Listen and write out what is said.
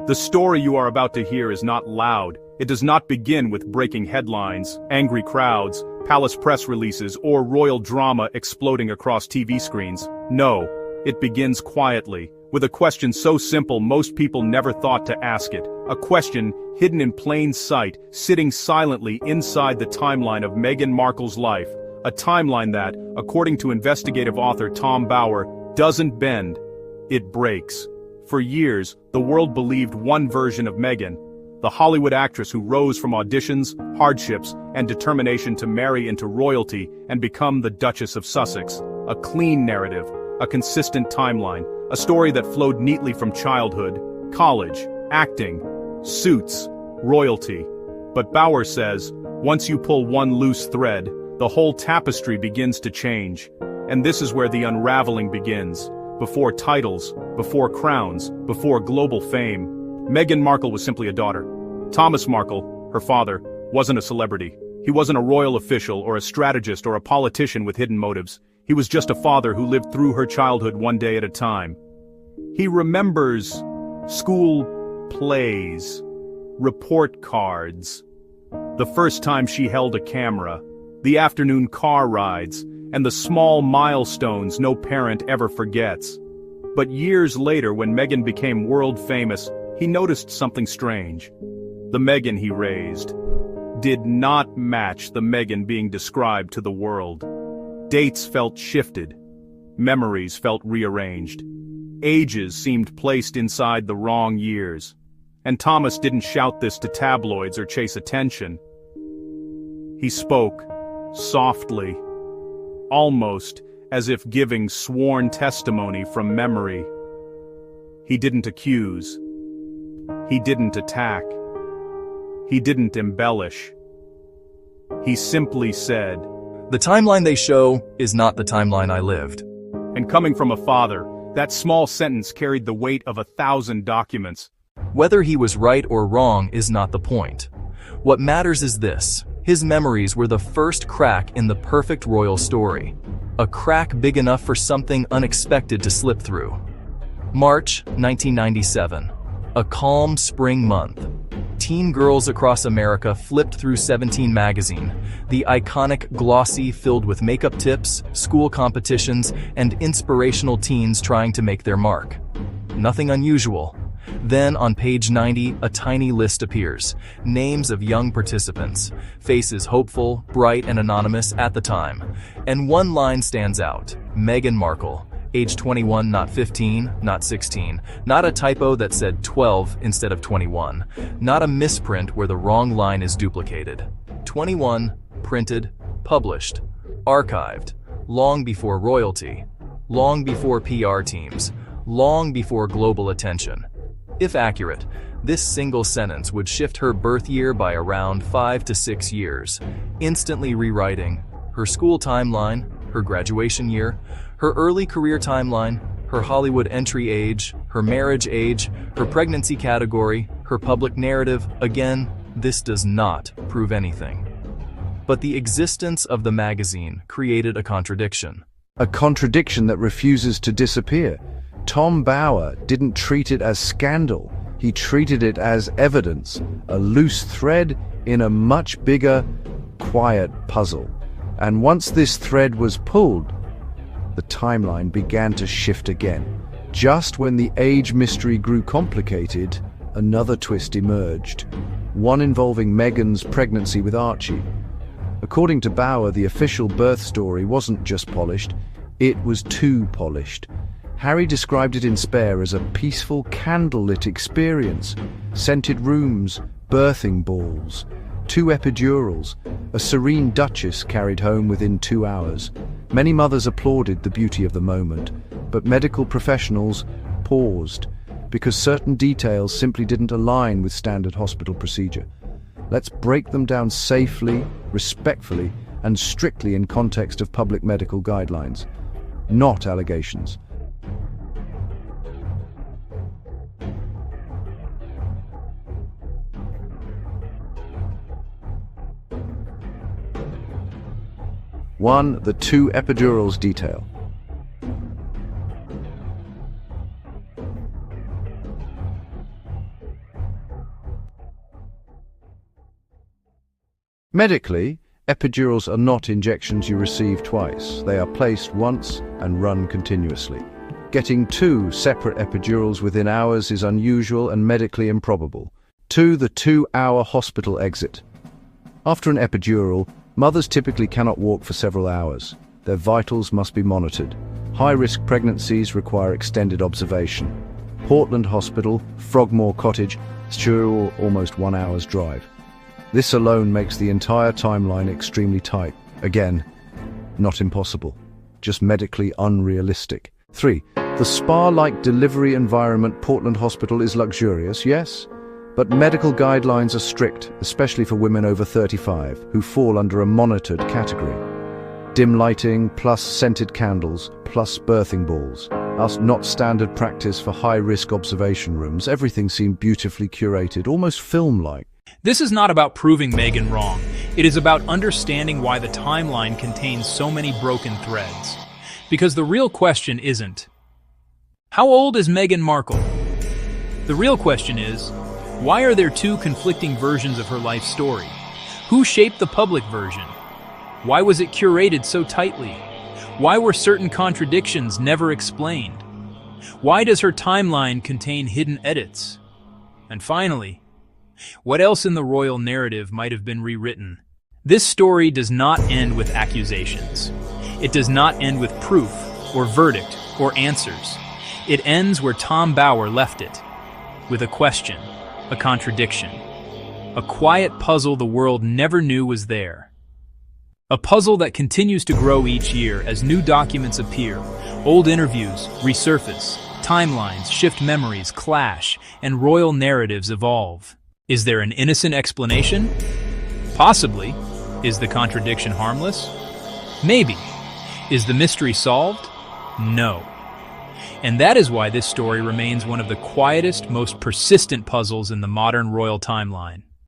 The story you are about to hear is not loud. It does not begin with breaking headlines, angry crowds, palace press releases, or royal drama exploding across TV screens. No, it begins quietly, with a question so simple most people never thought to ask it. A question hidden in plain sight, sitting silently inside the timeline of Meghan Markle's life. A timeline that, according to investigative author Tom Bower, doesn't bend, it breaks. For years, the world believed one version of Meghan, the Hollywood actress who rose from auditions, hardships, and determination to marry into royalty and become the Duchess of Sussex. A clean narrative, a consistent timeline, a story that flowed neatly from childhood, college, acting, suits, royalty. But Bower says, once you pull one loose thread, the whole tapestry begins to change. And this is where the unraveling begins. Before titles, before crowns, before global fame, Meghan Markle was simply a daughter. Thomas Markle, her father, wasn't a celebrity. He wasn't a royal official or a strategist or a politician with hidden motives. He was just a father who lived through her childhood one day at a time. He remembers school plays, report cards, the first time she held a camera, the afternoon car rides, and the small milestones no parent ever forgets. But years later, when Meghan became world famous, he noticed something strange. The Meghan he raised did not match the Meghan being described to the world. Dates felt shifted. Memories felt rearranged. Ages seemed placed inside the wrong years. And Thomas didn't shout this to tabloids or chase attention. He spoke softly, almost as if giving sworn testimony from memory. He didn't accuse. He didn't attack. He didn't embellish. He simply said, "The timeline they show is not the timeline I lived." And coming from a father, that small sentence carried the weight of 1,000 documents. Whether he was right or wrong is not the point. What matters is this: his memories were the first crack in the perfect royal story. A crack big enough for something unexpected to slip through. March 1997. A calm spring month. Teen girls across America flipped through 17 magazine, the iconic glossy filled with makeup tips, school competitions, and inspirational teens trying to make their mark. Nothing unusual. Then on page 90, a tiny list appears. Names of young participants. Faces hopeful, bright, and anonymous at the time. And one line stands out. Meghan Markle. Age 21, not 15, not 16. Not a typo that said 12 instead of 21. Not a misprint where the wrong line is duplicated. 21, printed, published, archived. Long before royalty. Long before PR teams. Long before global attention. If accurate, this single sentence would shift her birth year by around 5 to 6 years, instantly rewriting her school timeline, her graduation year, her early career timeline, her Hollywood entry age, her marriage age, her pregnancy category, her public narrative. Again, this does not prove anything. But the existence of the magazine created a contradiction. A contradiction that refuses to disappear. Tom Bower didn't treat it as scandal. He treated it as evidence, a loose thread in a much bigger, quiet puzzle. And once this thread was pulled, the timeline began to shift again. Just when the age mystery grew complicated, another twist emerged, one involving Meghan's pregnancy with Archie. According to Bower, the official birth story wasn't just polished, it was too polished. Harry described it in Spare as a peaceful, candlelit experience. Scented rooms, birthing balls, 2 epidurals, a serene duchess carried home within 2 hours. Many mothers applauded the beauty of the moment, but medical professionals paused because certain details simply didn't align with standard hospital procedure. Let's break them down safely, respectfully, and strictly in context of public medical guidelines, not allegations. One, the 2 epidurals detail. Medically, epidurals are not injections you receive twice. They are placed once and run continuously. Getting 2 separate epidurals within hours is unusual and medically improbable. 2. The 2-hour hospital exit. After an epidural, mothers typically cannot walk for several hours. Their vitals must be monitored. High-risk pregnancies require extended observation. Portland Hospital, Frogmore Cottage, Sture, almost 1 hour's drive. This alone makes the entire timeline extremely tight. Again, not impossible, just medically unrealistic. 3. The spa-like delivery environment. Portland Hospital is luxurious, yes, but medical guidelines are strict, especially for women over 35, who fall under a monitored category. Dim lighting, plus scented candles, plus birthing balls. That's not standard practice for high-risk observation rooms. Everything seemed beautifully curated, almost film-like. This is not about proving Meghan wrong. It is about understanding why the timeline contains so many broken threads. Because the real question isn't, how old is Meghan Markle? The real question is, why are there 2 conflicting versions of her life story? Who shaped the public version? Why was it curated so tightly? Why were certain contradictions never explained? Why does her timeline contain hidden edits? And finally, what else in the royal narrative might have been rewritten? This story does not end with accusations. It does not end with proof, or verdict, or answers. It ends where Tom Bower left it, with a question, a contradiction, a quiet puzzle the world never knew was there. A puzzle that continues to grow each year as new documents appear, old interviews resurface, timelines shift, memories clash, and royal narratives evolve. Is there an innocent explanation? Possibly. Is the contradiction harmless? Maybe. Is the mystery solved? No. And that is why this story remains one of the quietest, most persistent puzzles in the modern royal timeline.